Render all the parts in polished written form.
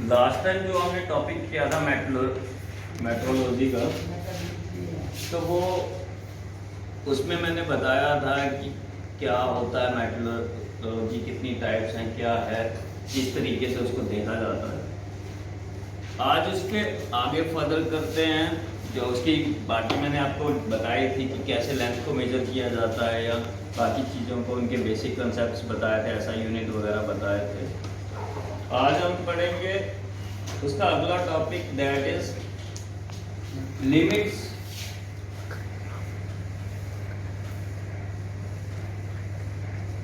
Last time जो हमने topic किया था मेट्रोलॉजी का, तो वो उसमें मैंने बताया था कि क्या होता है मेट्रोलॉजी, कितनी टाइप्स हैं, क्या है, किस तरीके से उसको देखा जाता है। आज उसके आगे फर्दर करते हैं। जो उसकी बाकी मैंने आपको बताई थी कि कैसे लेंथ को मेजर किया जाता है, या बाकी चीज़ों को उनके बेसिक कंसेप्ट्स बताए थे, ऐसा यूनिट वगैरह बताए थे। आज हम पढ़ेंगे उसका अगला topic, that is limits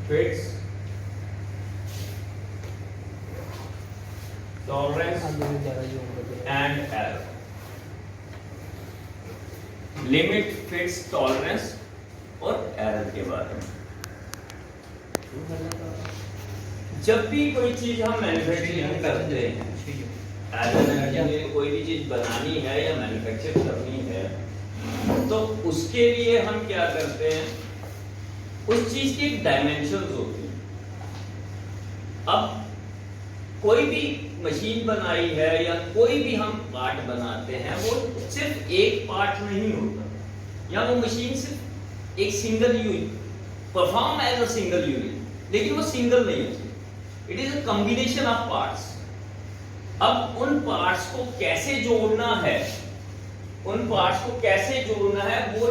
fits tolerance and error. Limit, fits, tolerance और एरर के बारे में। जब भी कोई चीज हम मैन्युफैक्चरिंग करते हैं, कोई भी चीज बनानी है या मैन्युफैक्चर करनी है, तो उसके लिए हम क्या करते हैं, उस चीज की डायमेंशंस होती हैं। अब कोई भी मशीन बनाई है या कोई भी हम पार्ट बनाते हैं, वो सिर्फ एक पार्ट नहीं होता, या वो मशीन सिर्फ एक single unit perform as a single unit, लेकिन वो सिंगल नहीं होती, it is a combination of parts. अब उन पार्ट्स को कैसे जोड़ना है, वो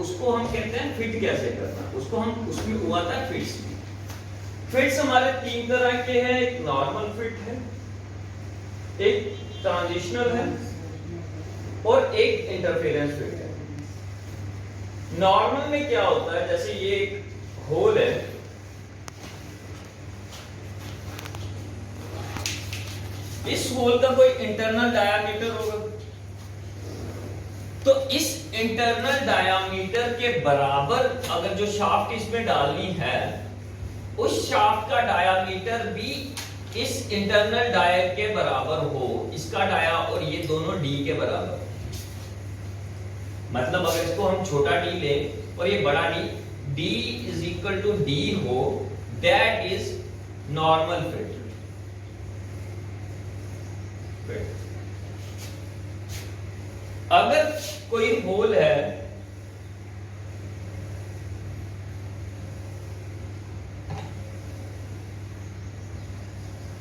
उसको हम कहते हैं फिट कैसे करना, उसको हम उसमें हुआ था फिट्स। फिट्स हमारे तीन तरह के हैं, एक नॉर्मल फिट है, एक ट्रांजिशनल है और एक इंटरफेरेंस फिट है। नॉर्मल में क्या होता है, जैसे ये एक होल है, इस होल का कोई इंटरनल डायामीटर होगा, तो इस इंटरनल डायामीटर के बराबर अगर जो शाफ्ट इसमें डालनी है, उस शाफ्ट का डायामीटर भी इस इंटरनल डाया के बराबर हो, इसका डाया और ये दोनों डी के बराबर। मतलब अगर इसको हम छोटा डी ले और ये बड़ा D, D is equal to D हो, दैट इज नॉर्मल फिट। अगर कोई होल है,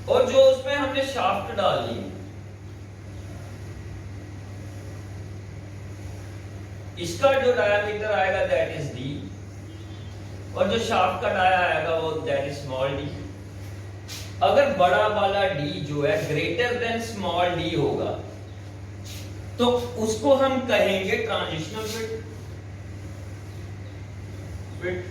और जो उसमें हमने शाफ्ट डाली, इसका जो डायामीटर आएगा दैट इज डी, और जो शाफ्ट का डाया आएगा वो दैट इज स्मॉल डी। अगर बड़ा वाला डी जो है ग्रेटर देन स्मॉल डी होगा, तो उसको हम कहेंगे ट्रांजिशनल फिट।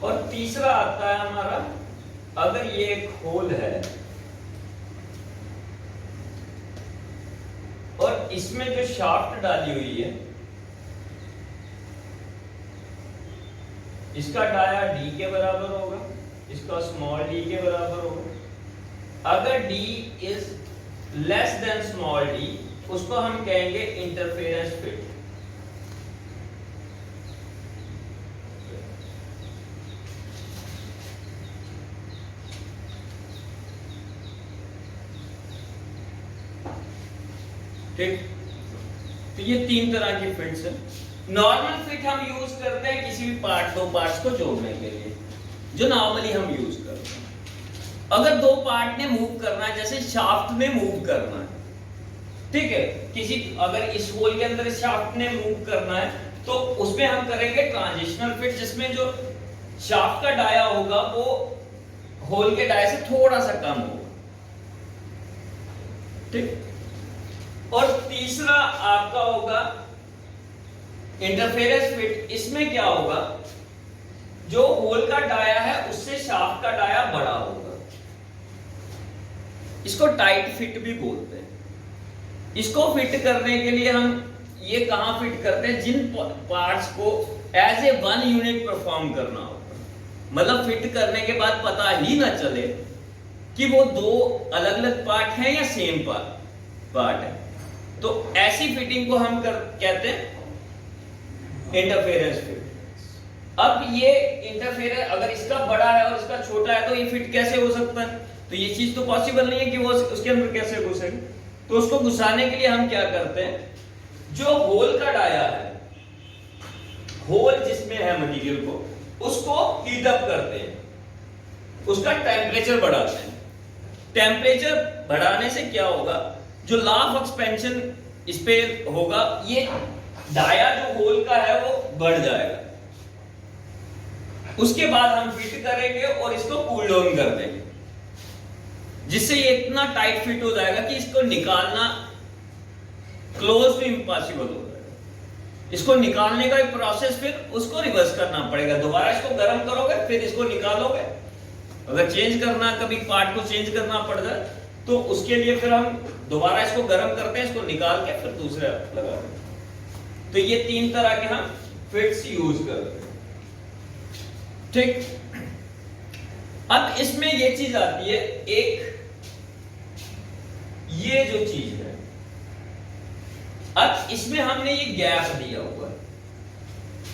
और तीसरा आता है हमारा, अगर ये एक होल है और इसमें जो शाफ्ट डाली हुई है, इसका डाया डी के बराबर होगा, इसका स्मॉल डी के बराबर होगा। अगर D is less than small D, उसको हम कहेंगे इंटरफेरेंस फिट। ठीक, तो ये तीन तरह की फिट्स हैं। नॉर्मल फिट हम यूज करते हैं किसी भी दो पार्ट्स को जोड़ने के लिए, जो नॉर्मली हम यूज करते हैं। अगर दो पार्ट ने मूव करना है, जैसे शाफ्ट ने मूव करना है, ठीक है, अगर इस होल के अंदर शाफ्ट ने मूव करना है, तो उसमें हम करेंगे ट्रांजिशनल फिट, जिसमें जो शाफ्ट का डाया होगा वो होल के डाया से थोड़ा सा कम होगा। ठीक, और तीसरा आपका होगा इंटरफेरेंस फिट। इसमें क्या होगा, जो होल का डाया है उससे शाफ्ट का डाया बड़ा होगा, इसको टाइट फिट भी बोलते हैं। इसको फिट करने के लिए हम ये कहाँ फिट करते हैं? जिन पार्ट्स को as a one unit perform करना हो, मतलब फिट करने के बाद पता ही ना चले कि वो दो अलग अलग पार्ट हैं या सेम पार्ट है, तो ऐसी फिटिंग को हम कहते हैं इंटरफेरेंस फिट। अब ये इंटरफेरेंस अगर इसका बड़ा है और इसका छोटा है तो ये फिट कैसे हो सकता है? तो ये चीज तो पॉसिबल नहीं है कि वो उसके अंदर कैसे घुसेगी। तो उसको घुसाने के लिए हम क्या करते हैं, जो होल का डाया है, होल जिसमें है मटेरियल को, उसको हीट अप करते हैं, उसका टेम्परेचर बढ़ाते हैं। टेम्परेचर बढ़ाने से क्या होगा, जो लॉ ऑफ एक्सपेंशन इस पे होगा, ये डाया जो होल का है वो बढ़ जाएगा। उसके बाद हम फिट करेंगे और इसको कूल डाउन कर देंगे, जिससे ये इतना टाइट फिट हो जाएगा कि इसको निकालना क्लोज टू इम्पॉसिबल हो जाएगा। इसको निकालने का एक प्रोसेस, फिर उसको रिवर्स करना पड़ेगा। दोबारा इसको गर्म करोगे, फिर इसको निकालोगे। अगर चेंज करना, कभी पार्ट को चेंज करना पड़ जाए तो उसके लिए फिर हम दोबारा इसको गर्म करते हैं, इसको निकाल के फिर दूसरा लगा देते हैं। तो ये 3 तरह के हम फिट्स यूज करते हैं। ठीक, अब इसमें ये चीज आती है, एक ये जो चीज है, अब इसमें हमने ये गैप दिया हुआ है,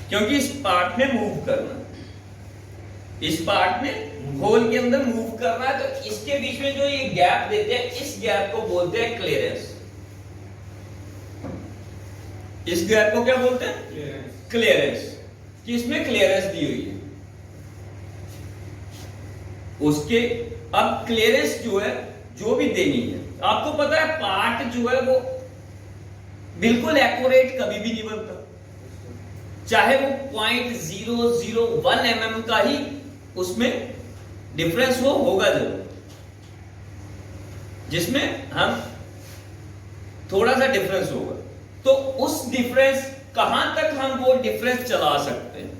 क्योंकि इस पार्ट में मूव करना, इस पार्ट में होल के अंदर मूव करना है, तो इसके बीच में जो ये गैप देते हैं, इस गैप को बोलते हैं क्लियरेंस। इस गैप को क्या बोलते हैं? क्लियरेंस। कि इसमें क्लियरेंस दी हुई है उसके। अब क्लियरेंस जो है, जो भी देनी है, आपको पता है पार्ट जो है वो बिल्कुल एक्यूरेट कभी भी नहीं बनता, चाहे वो 0.001 mm का ही उसमें डिफरेंस होगा जरूर, जिसमें हम थोड़ा सा डिफरेंस होगा। तो उस डिफरेंस, कहां तक हम वो डिफरेंस चला सकते हैं?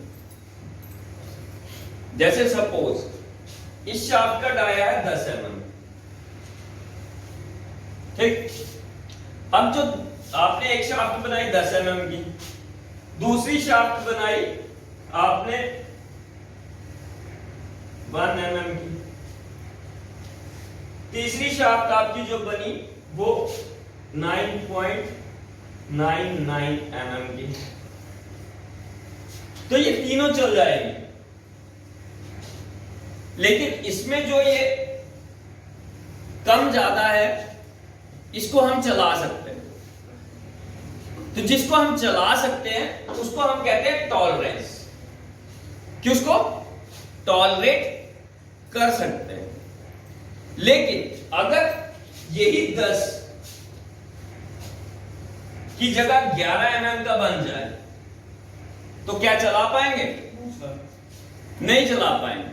जैसे सपोज इस शाफ्ट का डाया है 10 mm, ठीक। अब जो आपने एक शाफ्ट बनाई 10 mm की, दूसरी शाफ्ट बनाई आपने 1 mm की, तीसरी शाफ्ट आपकी जो बनी वो 9.99 mm की। तो ये तीनों चल जाएगी, लेकिन इसमें जो ये कम ज्यादा है, इसको हम चला सकते हैं। तो जिसको हम चला सकते हैं उसको हम कहते हैं टॉलरेंस, कि उसको टॉलरेट कर सकते हैं। लेकिन अगर यही 10 की जगह 11 mm का बन जाए तो क्या चला पाएंगे? नहीं चला पाएंगे।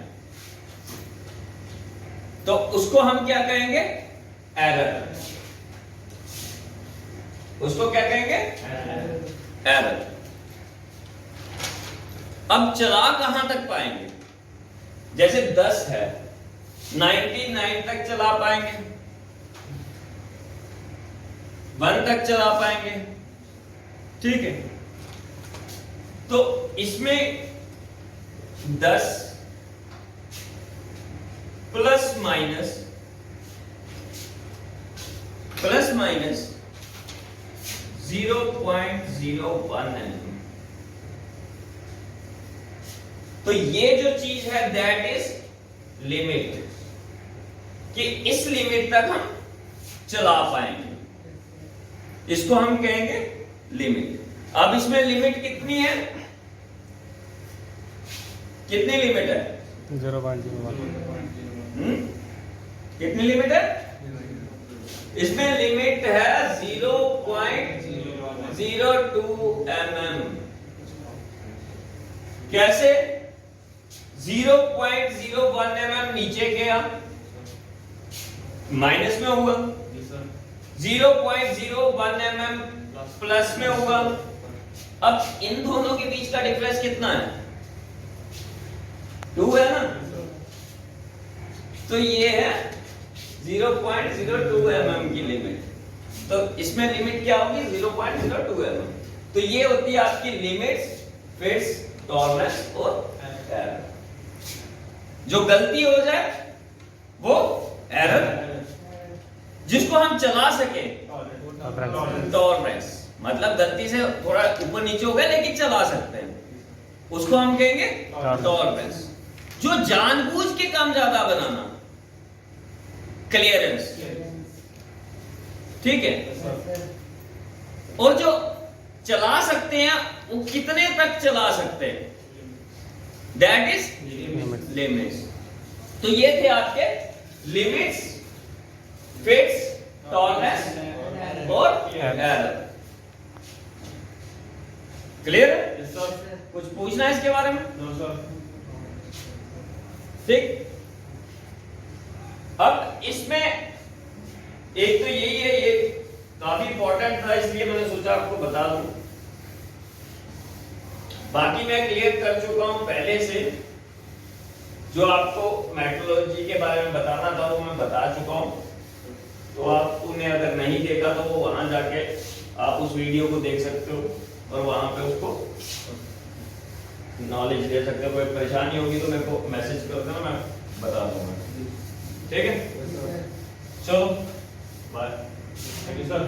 तो उसको हम क्या कहेंगे? एरर। उसको क्या कहेंगे? एरर। अब चला कहां तक पाएंगे? जैसे 10 है, 99 तक चला पाएंगे, 1 तक चला पाएंगे, ठीक है। तो इसमें 10 प्लस माइनस 0.01 mm, तो ये जो चीज है दैट इज लिमिट, कि इस लिमिट तक हम चला पाएंगे, इसको हम कहेंगे लिमिट। अब इसमें लिमिट कितनी है? कितनी लिमिट है? 0.01। कितनी लिमिट है? इसमें लिमिट है 0.02 mm। कैसे? 0.01 mm नीचे गया, माइनस में हुआ, 0.01 mm प्लस में हुआ। अब इन दोनों के बीच का डिफरेंस कितना है? 2 है ना। तो ये है 0.02 mm की लिमिट। तो इसमें लिमिट क्या होगी? 0.02 mm। तो ये होती है आपकी लिमिट्स, फिट्स, टॉलरेंस और एरर। जो गलती हो जाए वो एरर, जिसको हम चला सके टॉलरेंस, मतलब गलती से थोड़ा ऊपर नीचे हो गया लेकिन चला सकते हैं, उसको हम कहेंगे टॉलरेंस। जो जानबूझ के काम ज्यादा बनाना, क्लियरेंस, ठीक है। और जो चला सकते हैं वो कितने तक चला सकते हैं, दैट इज लिमिट्स। तो ये थे आपके लिमिट्स, फिट्स, टॉलरेंस और एरर। क्लियर है? कुछ पूछना है इसके बारे में? ठीक। अब इसमें एक तो यही है, ये काफी इंपॉर्टेंट था इसलिए मैंने सोचा आपको बता दूं। बाकी मैं क्लियर कर चुका हूं पहले से, जो आपको मेट्रोलॉजी के बारे में बताना था वो मैं बता चुका हूं। तो आपने अगर नहीं देखा तो वो वहां जाके आप उस वीडियो को देख सकते हो और वहां पे उसको नॉलेज ले सकते हो। कोई परेशानी होगी तो मेरे को मैसेज कर देना, मैं बता दूंगा। ठीक है, चलो बाय। Thank you sir.